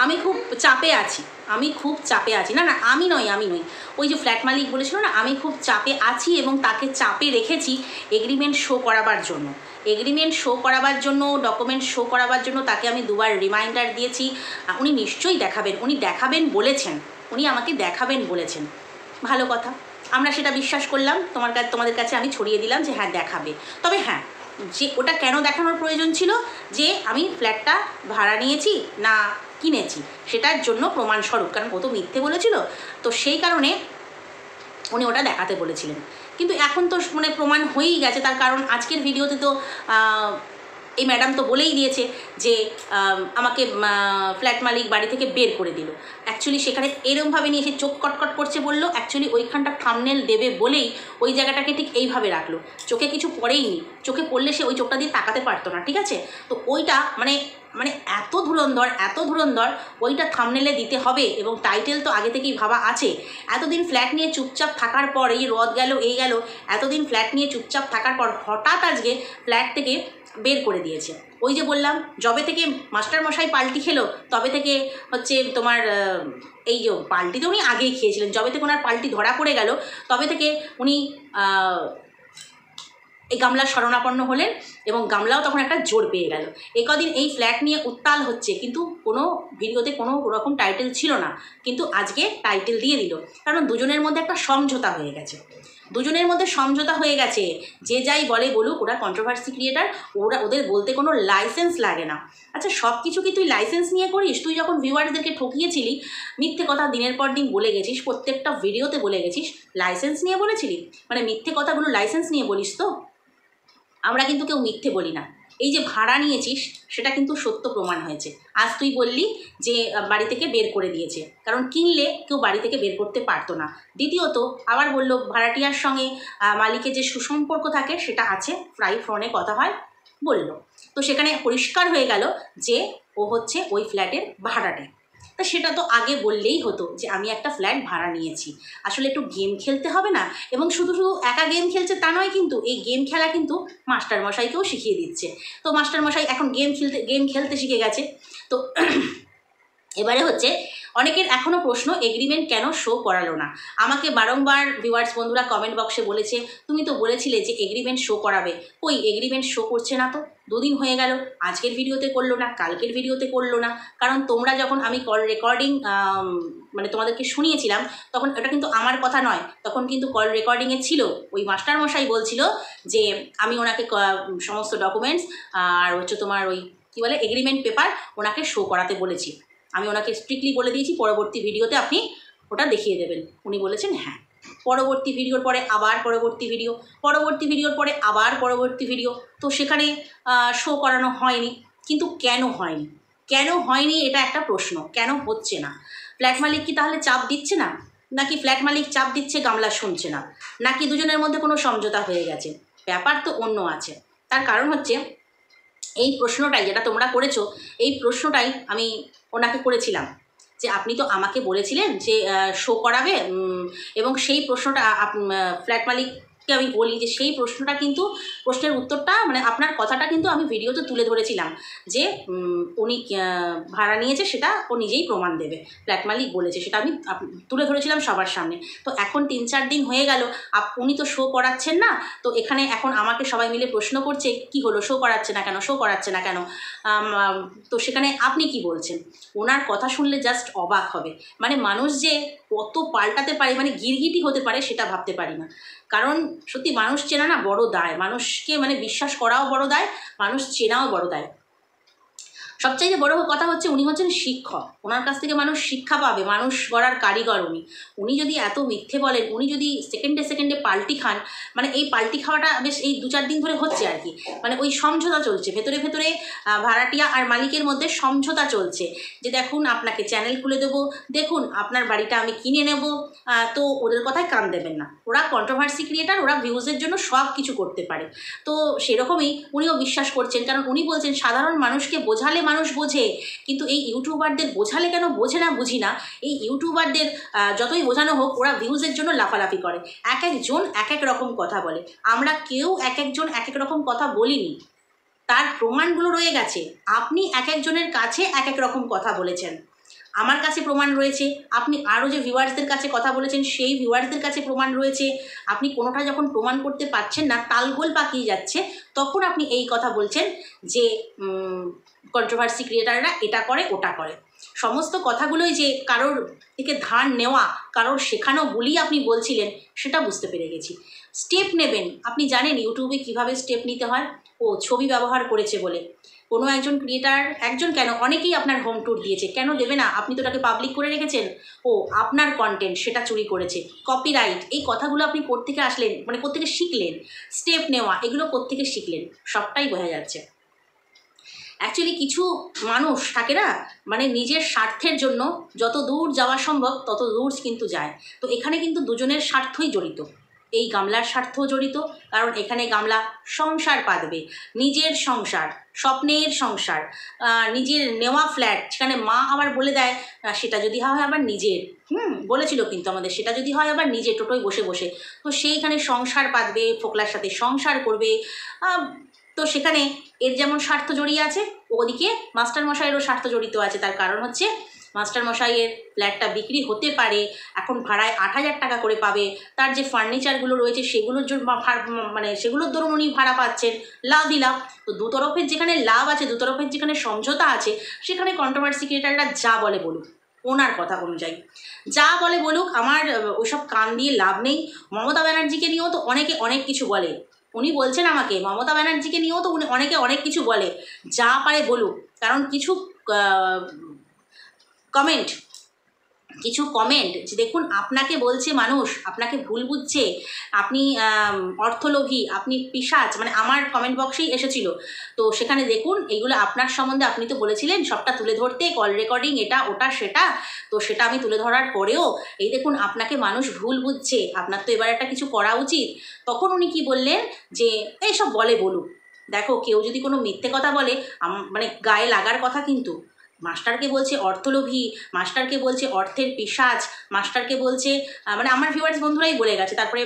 আমি খুব চাপে আছি, আমি খুব চাপে আছি। না না আমি নই, ওই যে ফ্ল্যাট মালিক বলেছিল না, আমি খুব চাপে আছি এবং তাকে চাপে রেখেছি এগ্রিমেন্ট শো করাবার জন্য। এগ্রিমেন্ট শো করাবার জন্য, ডকুমেন্ট শো করাবার জন্য তাকে আমি দুবার রিমাইন্ডার দিয়েছি। উনি নিশ্চয়ই দেখাবেন, উনি দেখাবেন বলেছেন, উনি আমাকে দেখাবেন বলেছেন। ভালো কথা, আমরা সেটা বিশ্বাস করলাম, তোমাদের কাছে আমি ছড়িয়ে দিলাম যে হ্যাঁ দেখাবে। তবে হ্যাঁ, যে ওটা কেন দেখানোর প্রয়োজন ছিল, যে আমি ফ্ল্যাটটা ভাড়া নিয়েছি না কিনেছি সেটার জন্য প্রমাণস্বরূপ, কারণ ও তো মিথ্যে বলেছিল, তো সেই কারণে উনি ওটা দেখাতে বলেছিলেন। কিন্তু এখন তো মানে প্রমাণ হয়েই গেছে, তার কারণ আজকের ভিডিওতে তো এই ম্যাডাম তো বলেই দিয়েছে যে আমাকে ফ্ল্যাট মালিক বাড়ি থেকে বের করে দিল। অ্যাকচুয়ালি সেখানে এরমভাবে নিয়ে এসে চোখ কটকট করছে বললো, অ্যাকচুয়ালি ওইখানটা থাম্বনেল দেবে বলেই ওই জায়গাটাকে ঠিক এইভাবে রাখলো, চোখে কিছু পড়েইনি, চোখে পড়লে সে ওই চোখটা দিয়ে তাকাতে পারতো না, ঠিক আছে? তো ওইটা মানে এত ধুরন্ধর ওইটা থাম্বনেলে দিতে হবে, এবং টাইটেল তো আগে থেকেই ভাবা আছে। এতদিন ফ্ল্যাট নিয়ে চুপচাপ থাকার পর, এই রদ গেল এই গেল, এতদিন ফ্ল্যাট নিয়ে চুপচাপ থাকার পর হঠাৎ আজকে ফ্ল্যাট থেকে বের করে দিয়েছে। ওই যে বললাম, যবে থেকে মাস্টারমশাই পাল্টি খেলো তবে থেকে হচ্ছে তোমার এই যে পাল্টি তো উনি আগেই খেয়েছিলেন, যবে থেকে ওনার পাল্টি ধরা পড়ে গেল তবে থেকে উনি এই গামলার শরণাপন্ন হলেন, এবং গামলাও তখন একটা জোর পেয়ে গেল। এই কদিন এই ফ্ল্যাট নিয়ে উত্তাল হচ্ছে, কিন্তু কোনো ভিডিওতে কোনো রকম টাইটেল ছিল না, কিন্তু আজকে টাইটেল দিয়ে দিল, কারণ দুজনের মধ্যে একটা সমঝোতা হয়ে গেছে, যে যাই বলে বলুক, ওরা কন্ট্রোভার্সি ক্রিয়েটার, ওদের বলতে কোনো লাইসেন্স লাগে না। আচ্ছা, সব কিছু কি তুই লাইসেন্স নিয়ে করিস? তুই যখন ভিউয়ারদেরকে ঠকিয়েছিলি, মিথ্যে কথা দিনের পর দিন বলে গেছিস, প্রত্যেকটা ভিডিওতে বলে গেছিস, লাইসেন্স নিয়ে বলেছিলি? মানে মিথ্যে কথাগুলো লাইসেন্স নিয়ে বলিস তো? আমরা কিন্তু কেউ মিথ্যে বলি না। এই যে ভাড়া নিয়েছিস সেটা কিন্তু সত্য প্রমাণ হয়েছে। আজ তুই বললি যে বাড়ি থেকে বের করে দিয়েছে, কারণ কিনলে কেউ বাড়ি থেকে বের করতে পারতো না। দ্বিতীয়ত আবার বললো ভাড়াটিয়ার সঙ্গে মালিকের যে সুসম্পর্ক থাকে সেটা আছে, প্রায় ফোনে কথা হয় বলল। তো সেখানে পরিষ্কার হয়ে গেল যে ও হচ্ছে ওই ফ্ল্যাটের ভাড়াটে। তা সেটা তো আগে বললেই হতো যে আমি একটা ফ্ল্যাট ভাড়া নিয়েছি। আসলে একটু গেম খেলতে হবে না? এবং শুধু একা গেম খেলছে তা নয়, কিন্তু এই গেম খেলা কিন্তু মাস্টারমশাইকেও শিখিয়ে দিচ্ছে। তো মাস্টারমশাই এখন গেম খেলতে শিখে গেছে। তো এবারে হচ্ছে অনেকের এখনও প্রশ্ন, এগ্রিমেন্ট কেন শো করালো না? আমাকে বারংবার ভিউয়ার্স বন্ধুরা কমেন্ট বক্সে বলেছে, তুমি তো বলেছিলে যে এগ্রিমেন্ট শো করাবে, ওই এগ্রিমেন্ট শো করছে না তো, দুদিন হয়ে গেল, আজকের ভিডিওতে করলো না, কালকের ভিডিওতে করলো না। কারণ তোমরা যখন আমি কল রেকর্ডিং মানে তোমাদেরকে শুনিয়েছিলাম, তখন এটা কিন্তু আমার কথা নয়, তখন কিন্তু কল রেকর্ডিংয়ে ছিল ওই মাস্টারমশাই বলছিল যে আমি ওনাকে সমস্ত ডকুমেন্টস আর হচ্ছে তোমার ওই কী বলে এগ্রিমেন্ট পেপার ওনাকে শো করাতে বলেছি। আমি ওনাকে স্ট্রিক্টলি বলে দিয়েছি পরবর্তী ভিডিওতে আপনি ওটা দেখিয়ে দেবেন। উনি বলেছেন হ্যাঁ। পরবর্তী ভিডিওর পরে আবার পরবর্তী ভিডিওর পরে আবার পরবর্তী ভিডিও, তো সেখানে শো করানো হয়নি। কিন্তু কেন হয়নি এটা একটা প্রশ্ন। কেন হচ্ছে না? ফ্ল্যাট মালিক কি তাহলে চাপ দিচ্ছে না? নাকি ফ্ল্যাট মালিক চাপ দিচ্ছে, গামলা শুনছে না? নাকি দুজনের মধ্যে কোনো সমঝোতা হয়ে গেছে? ব্যাপার তো অন্য আছে। তার কারণ হচ্ছে এই প্রশ্নটাই যেটা তোমরা করেছো, এই প্রশ্নটাই আমি ওনাকে করেছিলাম যে আপনি তো আমাকে বলেছিলেন যে শো করাবে, এবং সেই প্রশ্নটা ফ্ল্যাট মালিককে আমি বলি যে সেই প্রশ্নটা কিন্তু, প্রশ্নের উত্তরটা মানে আপনার কথাটা কিন্তু আমি ভিডিওতে তুলে ধরেছিলাম যে উনি ভাড়া নিয়েছে সেটা ও নিজেই প্রমাণ দেবে, ফ্ল্যাট মালিক বলেছে, সেটা আমি তুলে ধরেছিলাম সবার সামনে। তো এখন 3-4 দিন হয়ে গেল, উনি তো শো করাচ্ছেন না। তো এখানে এখন আমাকে সবাই মিলে প্রশ্ন করছে কি হলো, শো করাচ্ছে না কেন? তো সেখানে আপনি কি বলছেন? ওনার কথা শুনলে জাস্ট অবাক হবে। মানে মানুষ যে কত পাল্টাতে পারে, মানে গিরগিটি হতে পারে সেটা ভাবতে পারি না। কারণ সত্যি মানুষ চেনা না বড় দায়, মানুষকে মানে বিশ্বাস করাও বড় দায়, মানুষ চেনাও বড় দায়। সবচাইতে বড় কথা হচ্ছে উনি হচ্ছেন শিক্ষক, ওনার কাছ থেকে মানুষ শিক্ষা পাবে, মানুষ গড়ার কারিগর উনি যদি এত মিথ্যে বলেন, উনি যদি সেকেন্ডে পাল্টি খান, মানে এই পাল্টি খাওয়াটা বেশ এই 2-4 দিন ধরে হচ্ছে আর কি, মানে ওই সমঝোতা চলছে ভেতরে ভাড়াটিয়া আর মালিকের মধ্যে সমঝোতা চলছে যে দেখুন আপনাকে চ্যানেল খুলে দেবো, দেখুন আপনার বাড়িটা আমি কিনে নেব। তো ওদের কথায় কান দেবেন না, ওরা কন্ট্রোভার্সি ক্রিয়েটার, ওরা ভিউজের জন্য সব কিছু করতে পারে। তো সেরকমই উনিও বিশ্বাস করছেন, কারণ উনি বলছেন সাধারণ মানুষকে বোঝালে মানুষ বোঝে, কিন্তু এই ইউটিউবারদের বোঝালে কেন বোঝে না বুঝি না। এই ইউটিউবারদের যতই বোঝানো হোক, ওরা ভিউজের জন্য লাফালাফি করে, এক একজন এক এক রকম কথা বলে। আমরা কেউ এক একজন এক এক রকম কথা বলিনি, তার প্রমাণগুলো রয়ে গেছে। আপনি এক একজনের কাছে এক এক রকম কথা বলেছেন। আমার কাছে প্রমাণ রয়েছে, আপনি আরও যে ভিউয়ার্সদের কাছে কথা বলেছেন সেই ভিউয়ার্সদের কাছে প্রমাণ রয়েছে। আপনি কোনোটা যখন প্রমাণ করতে পারছেন না, তালগোল পাকিয়ে যাচ্ছে, তখন আপনি এই কথা বলছেন যে কন্ট্রোভার্সি ক্রিয়েটাররা এটা করে ওটা করে। সমস্ত কথাগুলোই যে কারোর থেকে ধার নেওয়া, কারোর শেখানো বলেই আপনি বলছিলেন, সেটা বুঝতে পেরে গেছি। স্টেপ নেবেন, আপনি জানেন ইউটিউবে কিভাবে স্টেপ নিতে হয়। ও ছবি ব্যবহার করেছে বলে কোনো একজন ক্রিয়েটার, একজন কেন অনেকেই আপনার হোম ট্যুর দিয়েছে, কেন দেবে না? আপনি তো ওটাকে পাবলিক করে রেখেছেন। ও আপনার কন্টেন্ট সেটা চুরি করেছে, কপিরাইট, এই কথাগুলো আপনি কোত্থেকে আসলেন, মানে কোত্থেকে শিখলেন? স্টেপ নেওয়া এগুলো কোত্থেকে শিখলেন? সবটাই বোঝা যাচ্ছে। অ্যাকচুয়ালি কিছু মানুষ থাকে না, মানে নিজের স্বার্থের জন্য যত দূর যাওয়া সম্ভব তত দূর কিন্তু যায়। তো এখানে কিন্তু দুজনের স্বার্থই জড়িত। এই গামলার স্বার্থও জড়িত, কারণ এখানে গামলা সংসার পাতবে, নিজের সংসার, স্বপ্নের সংসার, নিজের নেওয়া ফ্ল্যাট, সেখানে মা আবার বলে দেয় সেটা যদি হয় আবার নিজের, বলেছিল কিন্তু আমাদের, সেটা যদি হয় আবার নিজে টোটোয় বসে বসে, তো সেইখানে সংসার পাতবে, ফোকলার সাথে সংসার করবে। তো সেখানে এর যেমন স্বার্থ জড়িয়ে আছে, ওদিকে মাস্টারমশাইয়েরও স্বার্থ জড়িত আছে। তার কারণ হচ্ছে মাস্টারমশাইয়ের ফ্ল্যাটটা বিক্রি হতে পারে, এখন ভাড়ায় 8,000 টাকা করে পাবে। তার যে ফার্নিচারগুলো রয়েছে সেগুলোর জন্য মানে সেগুলোর দরুন উনি ভাড়া পাচ্ছেন, লাভই লাভ। তো দুতরফের যেখানে লাভ আছে, দুতরফের যেখানে সমঝোতা আছে, সেখানে কন্ট্রোভার্সি ক্রিয়েটাররা যা বলে বলুক, ওনার কথা অনুযায়ী যা বলে বলুক, আমার ওইসব কান দিয়ে লাভ নেই। মমতা ব্যানার্জিকে নিয়েও তো অনেকে অনেক কিছু বলে, উনি বলছেন আমাকে মমতা ব্যানার্জিকে নিয়েও তো উনি অনেকে অনেক কিছু বলে, যা পারে বলুক। কারণ কিছু কমেন্ট যে দেখুন আপনাকে বলছে মানুষ, আপনাকে ভুল বুঝছে, আপনি অর্থলোভী, আপনি পিশাচ, মানে আমার কমেন্ট বক্সেই এসেছিল। তো সেখানে দেখুন এইগুলো আপনার সম্বন্ধে আপনি তো বলেছিলেন সবটা তুলে ধরতে, কল রেকর্ডিং এটা ওটা সেটা, তো সেটা আমি তুলে ধরার পরেও এই দেখুন আপনাকে মানুষ ভুল বুঝছে, আপনার তো এবার একটা কিছু করা উচিত। তখন উনি কি বললেন যে এইসব বলে বলুক। দেখো কেউ যদি কোনো মিথ্যে কথা বলে, মানে গায়ে লাগার কথা, কিন্তু মাস্টারকে বলছে অর্থলোভী, মাস্টারকে বলছে অর্থের পিশাচ, মাস্টারকে বলছে মানে আমার ভিউয়ার্স বন্ধুরাই বলে গেছে। তারপরে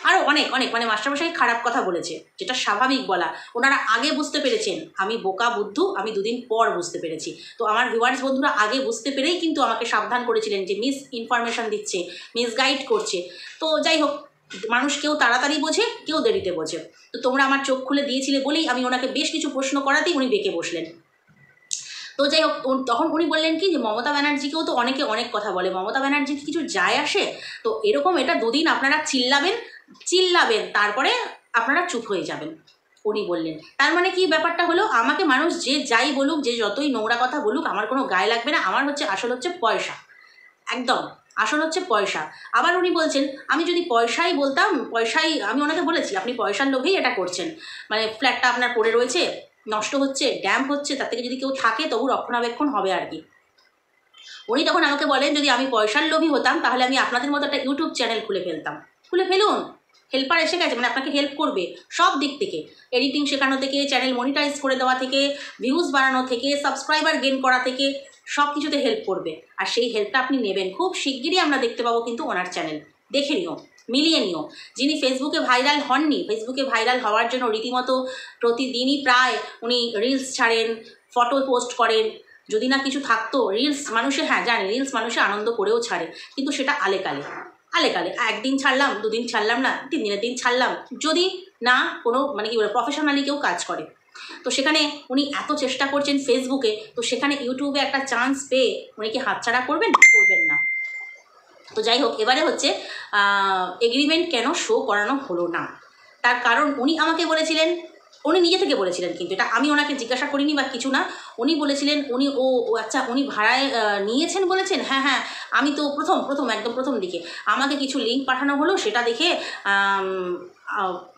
আরও অনেক অনেক মানে মাস্টারমশাই খারাপ কথা বলেছে, যেটা স্বাভাবিক বলা। ওনারা আগে বুঝতে পেরেছেন, আমি বোকা বুদ্ধু, আমি দুদিন পর বুঝতে পেরেছি। তো আমার ভিউয়ার্স বন্ধুরা আগে বুঝতে পেরেই কিন্তু আমাকে সাবধান করেছিলেন যে মিস ইনফরমেশন দিচ্ছে, মিসগাইড করছে। তো যাই হোক, মানুষ কেউ তাড়াতাড়ি বোঝে, কেউ দেরিতে বোঝে। তো তোমরা আমার চোখ খুলে দিয়েছিলে বলেই আমি ওনাকে বেশ কিছু প্রশ্ন করাতেই উনি বেঁকে বসলেন। তো যাই হোক, তখন উনি বললেন কি যে মমতা ব্যানার্জিকেও তো অনেকে অনেক কথা বলে, মমতা ব্যানার্জির কিছু যায় আসে? তো এরকম এটা দুদিন আপনারা চিল্লাবেন, তারপরে আপনারা চুপ হয়ে যাবেন, উনি বললেন। তার মানে কি ব্যাপারটা হলো, আমাকে মানুষ যে যাই বলুক, যে যতই নোংরা কথা বলুক, আমার কোনো গায়ে লাগবে না। আমার আসল হচ্ছে পয়সা, একদম আসল হচ্ছে পয়সা। আবার উনি বলছেন আমি যদি পয়সাই বলতাম, পয়সাই, আমি ওনাকে বলেছি আপনি পয়সার লোভেই এটা করছেন, মানে ফ্ল্যাটটা আপনার পড়ে রয়েছে, নষ্ট হচ্ছে, ড্যাম্প হচ্ছে, তার থেকে যদি কেউ থাকে তবু রক্ষণাবেক্ষণ হবে আর কি। উনি তখন আমাকে বলেন যদি আমি পয়সার লোভী হতাম তাহলে আমি আপনাদের মতো একটা ইউটিউব চ্যানেল খুলে ফেলতাম। খুলে ফেলুন, হেল্পার এসে গেছে, মানে আপনাকে হেল্প করবে সব দিক থেকে, এডিটিং শেখানো থেকে, চ্যানেল মনিটাইজ করে দেওয়া থেকে, ভিউজ বাড়ানো থেকে, সাবস্ক্রাইবার গেন করা থেকে, সব কিছুতে হেল্প করবে। আর সেই হেল্পটা আপনি নেবেন, খুব শিগগিরই আমরা দেখতে পাবো কিন্তু ওনার চ্যানেল, দেখে নিও, মিলিয়ে নিও। যিনি ফেসবুকে ভাইরাল হননি, ফেসবুকে ভাইরাল হওয়ার জন্য রীতিমতো প্রতিদিনই প্রায় উনি রিলস ছাড়েন, ফটো পোস্ট করেন, যদি না কিছু থাকতো রিলস মানুষে, হ্যাঁ জানি রিলস মানুষে আনন্দ করেও ছাড়ে, কিন্তু সেটা আলেকালে একদিন ছাড়লাম, দুদিন ছাড়লাম না, 3 দিনের দিন ছাড়লাম, যদি না কোনো মানে কি বলে প্রফেশনালি কেউ কাজ করে। তো সেখানে উনি এত চেষ্টা করছেন ফেসবুকে, তো সেখানে ইউটিউবে একটা চান্স পেয়ে উনি কি হাতছাড়া করবেন? করবেন না। তো যাই হোক, এবারে হচ্ছে এগ্রিমেন্ট কেন শো করানো হলো না, তার কারণ উনি আমাকে বলেছিলেন, উনি নিজে থেকে বলেছিলেন, কিন্তু এটা আমি ওনাকে জিজ্ঞাসা করিনি বা কিছু না, উনি বলেছিলেন, ও আচ্ছা উনি ভাড়ায় নিয়েছেন বলেছেন, হ্যাঁ হ্যাঁ, আমি তো একদম প্রথম দিকে আমাকে কিছু লিঙ্ক পাঠানো হলো, সেটা দেখে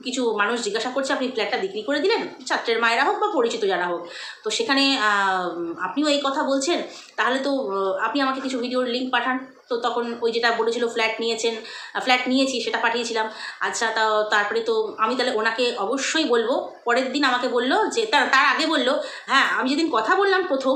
কিছু মানুষ জিজ্ঞাসা করছে আপনি ফ্ল্যাটটা বিক্রি করে দিলেন, ছাত্রের মায়েরা হোক বা পরিচিত যারা হোক, তো সেখানে আপনিও এই কথা বলছেন, তাহলে তো আপনি আমাকে কিছু ভিডিওর লিঙ্ক পাঠান। তো তখন ওই যেটা বলেছিল ফ্ল্যাট নিয়েছি সেটা পাঠিয়েছিলাম। আচ্ছা, তারপরে তো আমি তাহলে ওনাকে অবশ্যই বলবো। পরের দিন আমাকে বললো যে তার আগে বললো, হ্যাঁ আমি যেদিন কথা বললাম প্রথম,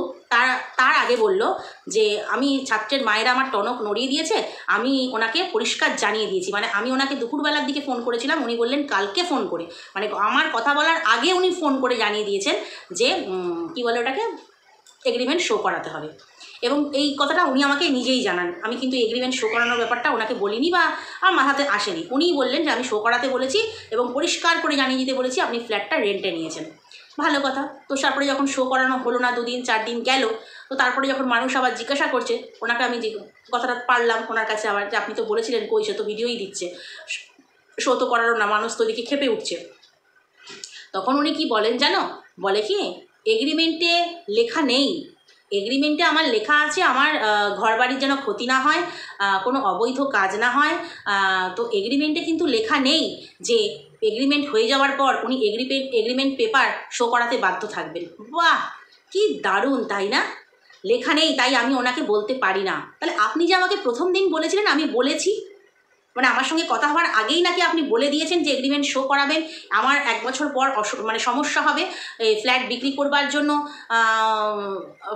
তার আগে বললো যে আমি ছাত্রের মায়েরা আমার টনক নড়িয়ে দিয়েছে, আমি ওনাকে পরিষ্কার জানিয়ে দিয়েছি, মানে আমি ওনাকে দুপুরবেলার দিকে ফোন করেছিলাম, উনি বললেন কালকে ফোন করে, মানে আমার কথা বলার আগে উনি ফোন করে জানিয়ে দিয়েছেন যে কী বলে ওটাকে, এগ্রিমেন্ট শো করাতে হবে। এবং এই কথাটা উনি আমাকে নিজেই জানান। আমি কিন্তু এগ্রিমেন্ট শো করানোর ব্যাপারটা ওনাকে বলিনি বা আমার মাথাতে আসেনি। উনিই বললেন যে আমি শো করাতে বলেছি এবং পরিষ্কার করে জানিয়ে দিতে বলেছি আপনি ফ্ল্যাটটা রেন্টে নিয়েছেন। ভালো কথা। তো তারপরে যখন শো করানো হলো না, 2 দিন 4 দিন গেল, তো তারপরে যখন মানুষ আবার জিজ্ঞাসা করছে ওনাকে, আমি কথাটা পারলাম ওনার কাছে আবার যে আপনি তো বলেছিলেন, কই সে তো ভিডিওই দিচ্ছে, শো তো করারও না, মানুষ তো ওদিকে খেপে উঠছে। তখন উনি কি বলেন জানো? বলে কি, এগ্রিমেন্টে লেখা নেই, এগ্রিমেন্টে আমার লেখা আছে আমার ঘরবাড়ির যেন ক্ষতি না হয়, কোনো অবৈধ কাজ না হয়। তো এগ্রিমেন্টে কিন্তু লেখা নেই যে এগ্রিমেন্ট হয়ে যাওয়ার পর উনি এগ্রিমেন্ট পেপার শো করাতে বাধ্য থাকবেন। বাহ, কি দারুণ, তাই না? লেখা নেই তাই আমি ওনাকে বলতে পারি না। তাহলে আপনি যে আমাকে প্রথম দিন বলেছিলেন আমি বলেছি, মানে আমার সঙ্গে কথা হওয়ার আগেই নাকি আপনি বলে দিয়েছেন যে এগ্রিমেন্ট শো করাবেন, আমার 1 বছর পর মানে সমস্যা হবে, এই ফ্ল্যাট বিক্রি করবার জন্য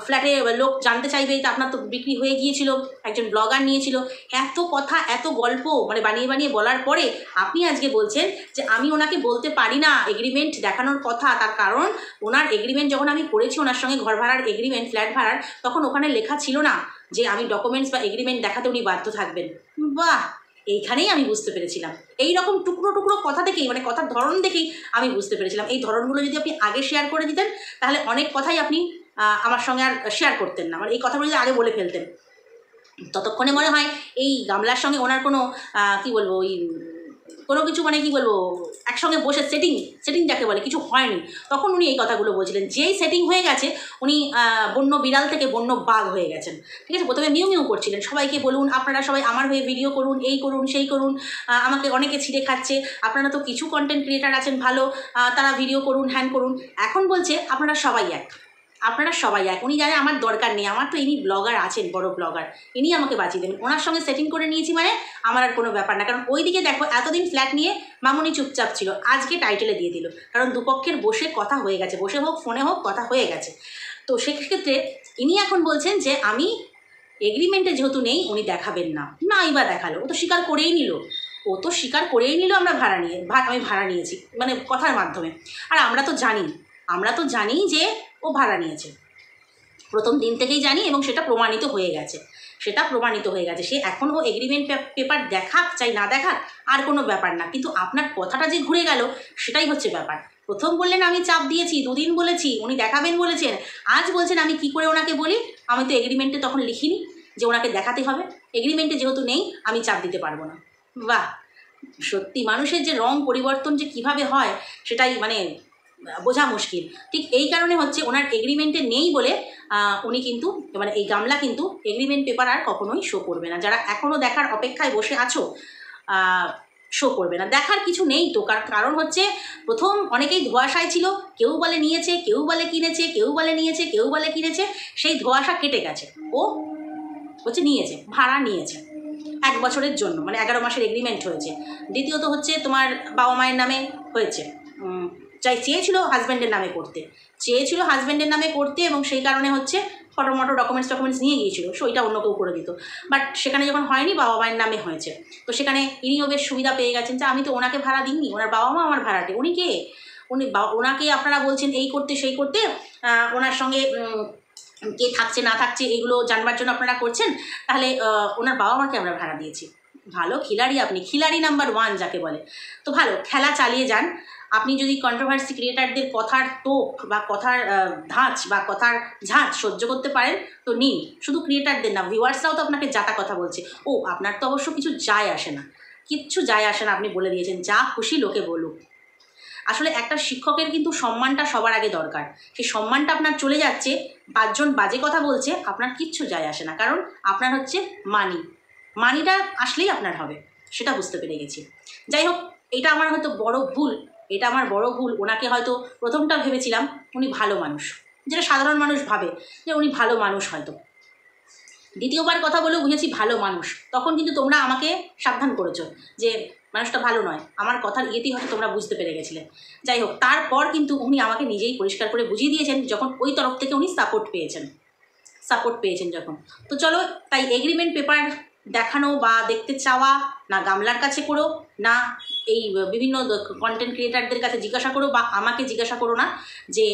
ফ্ল্যাটে লোক জানতে চাইবে যে আপনার তো বিক্রি হয়ে গিয়েছিল, একজন ব্লগার নিয়েছিল। এত কথা, এত গল্প মানে বানিয়ে বানিয়ে বলার পরে আপনি আজকে বলছেন যে আমি ওনাকে বলতে পারি না এগ্রিমেন্ট দেখানোর কথা, তার কারণ ওনার এগ্রিমেন্ট যখন আমি করেছি ওনার সঙ্গে ঘর ভাড়ার এগ্রিমেন্ট, ফ্ল্যাট ভাড়ার, তখন ওখানে লেখা ছিল না যে আমি ডকুমেন্টস বা এগ্রিমেন্ট দেখাতে উনি বাধ্য থাকবেন। বাহ, এইখানেই আমি বুঝতে পেরেছিলাম। এই রকম টুকরো টুকরো কথা থেকেই, মানে কথার ধরন দেখেই আমি বুঝতে পেরেছিলাম। এই ধরনগুলো যদি আপনি আগে শেয়ার করে দিতেন তাহলে অনেক কথাই আপনি আমার সঙ্গে আর শেয়ার করতেন না, মানে এই কথাগুলো যদি আগে বলে ফেলতেন, ততক্ষণে মনে হয় এই গামলার সঙ্গে ওনার কোনো কী বলবো, ওই কোনো কিছু মানে কী বলবো, একসঙ্গে বসে সেটিং যাকে বলে কিছু হয়নি। তখন উনি এই কথাগুলো বলছিলেন। যেই সেটিং হয়ে গেছে উনি বন্য বিড়াল থেকে বন্য বাঘ হয়ে গেছেন। ঠিক আছে, প্রথমে মিউ মিউ করছিলেন, সবাইকে বলুন আপনারা সবাই আমার হয়ে ভিডিও করুন, এই করুন সেই করুন, আমাকে অনেকে ছিঁড়ে খাচ্ছে, আপনারা তো কিছু কন্টেন্ট ক্রিয়েটার আছেন ভালো, তারা ভিডিও করুন, হ্যান করুন। এখন বলছে আপনারা সবাই এক, আপনারা সবাই এক। উনি জানে আমার দরকার নেই, আমার তো ইনি ব্লগার আছেন, বড় ব্লগার, ইনি আমাকে বাঁচিয়ে দেবেন, ওনার সঙ্গে সেটিং করে নিয়েছি মানে আমার আর কোনো ব্যাপার না। কারণ ওইদিকে দেখো এতদিন ফ্ল্যাট নিয়ে মামুনি চুপচাপ ছিল, আজকে টাইটেলে দিয়ে দিল, কারণ দুপক্ষের বসে কথা হয়ে গেছে, বসে হোক ফোনে হোক কথা হয়ে গেছে। তো সেক্ষেত্রে ইনি এখন বলছেন যে আমি এগ্রিমেন্টে যেহেতু নেই উনি দেখাবেন না। নাই বা দেখালো, ও তো স্বীকার করেই নিল, আমরা আমি ভাড়া নিয়েছি মানে কথার মাধ্যমে। আর আমরা তো জানি যে ও ভাড়া নিয়েছে, প্রথম দিন থেকেই জানি, এবং সেটা প্রমাণিত হয়ে গেছে। সে এখন ও এগ্রিমেন্ট পেপার দেখাক চাই না দেখাক আর কোনো ব্যাপার না, কিন্তু আপনার কথাটা যে ঘুরে গেল সেটাই হচ্ছে ব্যাপার। প্রথম বললেন আমি চাপ দিয়েছি, 2 দিন বলেছি, উনি দেখাবেন বলেছেন, আজ বলছেন আমি কি করে ওনাকে বলি, আমি তো এগ্রিমেন্টে তখন লিখিনি যে ওনাকে দেখাতে হবে, এগ্রিমেন্টে যেহেতু নেই আমি চাপ দিতে পারবো না। বাহ, সত্যি মানুষের যে রং পরিবর্তন যে কিভাবে হয় সেটাই মানে বোঝা মুশকিল। ঠিক এই কারণে হচ্ছে ওনার এগ্রিমেন্টে নেই বলে উনি কিন্তু মানে এই গামলা কিন্তু এগ্রিমেন্ট পেপার আর কখনোই শো করবে না। যারা এখনও দেখার অপেক্ষায় বসে আছো, শো করবে না, দেখার কিছু নেই তো। কারণ হচ্ছে প্রথম অনেকেই ধোঁয়াশায় ছিল, কেউ বলে নিয়েছে, কেউ বলে কিনেছে, কেউ বলে নিয়েছে, কেউ বলে কিনেছে, সেই ধোঁয়াশা কেটে গেছে। ও হচ্ছে নিয়েছে, ভাড়া নিয়েছে 1 বছরের জন্য, মানে 11 মাসের এগ্রিমেন্ট হয়েছে। দ্বিতীয়ত হচ্ছে তোমার বাবা মায়ের নামে হয়েছে, চেয়েছিল হাজব্যান্ডের নামে করতে, এবং সেই কারণে হচ্ছে ফটোমটো ডকুমেন্টস নিয়ে গিয়েছিল, ওইটা অন্য কেউ করে দিত। বাট সেখানে যখন হয়নি, বাবা মায়ের নামে হয়েছে, তো সেখানে ইনিও বেশ সুবিধা পেয়ে গেছেন যে আমি তো ওনাকে ভাড়া দিইনি, ওনার বাবা মা আমার ভাড়াটে। ওনাকে আপনারা বলছেন এই করতে সেই করতে, ওনার সঙ্গে কে থাকছে না থাকছে এগুলো জানবার জন্য আপনারা করছেন, তাহলে ওনার বাবা মাকে আমরা ভাড়া দিয়েছি। ভালো খিলাড়ি আপনি, খিলাড়ি নাম্বার 1 যাকে বলে। তো ভালো, খেলা চালিয়ে যান। আপনি যদি কন্ট্রোভার্সি ক্রিয়েটারদের কথার তোপ বা কথার ধাঁচ বা কথার ঝাঁজ সহ্য করতে পারেন তো নিন। শুধু ক্রিয়েটারদের না, ভিউয়ার্সরাও তো আপনাকে যাতা কথা বলছে। আপনার তো অবশ্য কিছু যায় আসে না, কিচ্ছু যায় আসে না, আপনি বলে দিয়েছেন যা খুশি লোকে বলুক। আসলে একটা শিক্ষকের কিন্তু সম্মানটা সবার আগে দরকার, সেই সম্মানটা আপনার চলে যাচ্ছে, 5 জন বাজে কথা বলছে, আপনার কিচ্ছু যায় আসে না, কারণ আপনার হচ্ছে মানিটা আসলেই আপনার হবে, সেটা বুঝতে পেরে গেছি। যাই হোক, এটা আমার হয়তো বড় ভুল। ওনাকে হয়তো প্রথমটা ভেবেছিলাম উনি ভালো মানুষ, যেটা সাধারণ মানুষ ভাবে যে উনি ভালো মানুষ হয়তো। দ্বিতীয়বার কথা বলেও বুঝেছি ভালো মানুষ, তখন কিন্তু তোমরা আমাকে সাবধান করেছো যে মানুষটা ভালো নয়, আমার কথার ইয়েতেই হয়তো তোমরা বুঝতে পেরে গেছিলে। যাই হোক, তারপর কিন্তু উনি আমাকে নিজেই পরিষ্কার করে বুঝিয়ে দিয়েছেন, যখন ওই তরফ থেকে উনি সাপোর্ট পেয়েছেন যখন। তো চলো, তাই এগ্রিমেন্ট পেপার দেখানো বা দেখতে চাওয়া না গামলার কাছে করো, না এই বিভিন্ন কন্টেন্ট ক্রিয়েটারদের কাছে জিজ্ঞাসা করো বা আমাকে জিজ্ঞাসা করো না যে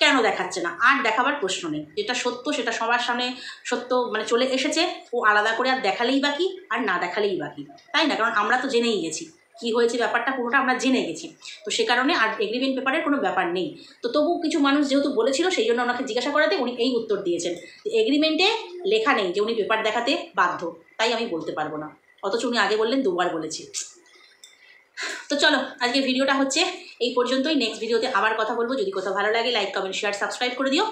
কেন দেখাচ্ছে না। আর দেখাবার প্রশ্ন নেই, যেটা সত্য সেটা সবার সামনে সত্য মানে চলে এসেছে। ও আলাদা করে আর দেখালেই বাকি আর না দেখালেই বাকি, তাই না? কারণ আমরা তো জেনেই গেছি কী হয়েছে, ব্যাপারটা পুরোটা আমরা জেনে গেছি। তো সে কারণে আর এগ্রিমেন্ট পেপারের কোনো ব্যাপার নেই। তো তবু কিছু মানুষ যেহেতু বলেছিল সেই জন্য ওনাকে জিজ্ঞাসা করাতে উনি এই উত্তর দিয়েছেন যে এগ্রিমেন্টে লেখা নেই যে উনি পেপার দেখাতে বাধ্য, তাই আমি বলতে পারবো না। অথচ উনি আগে বললেন 2বার বলেছি। তো চলো আজকে ভিডিওটা হচ্ছে এই পর্যন্তই। নেক্সট ভিডিওতে আবার কথা বলবো। যদি কোথাও ভালো লাগে লাইক কমেন্ট শেয়ার সাবস্ক্রাইব করে দিও।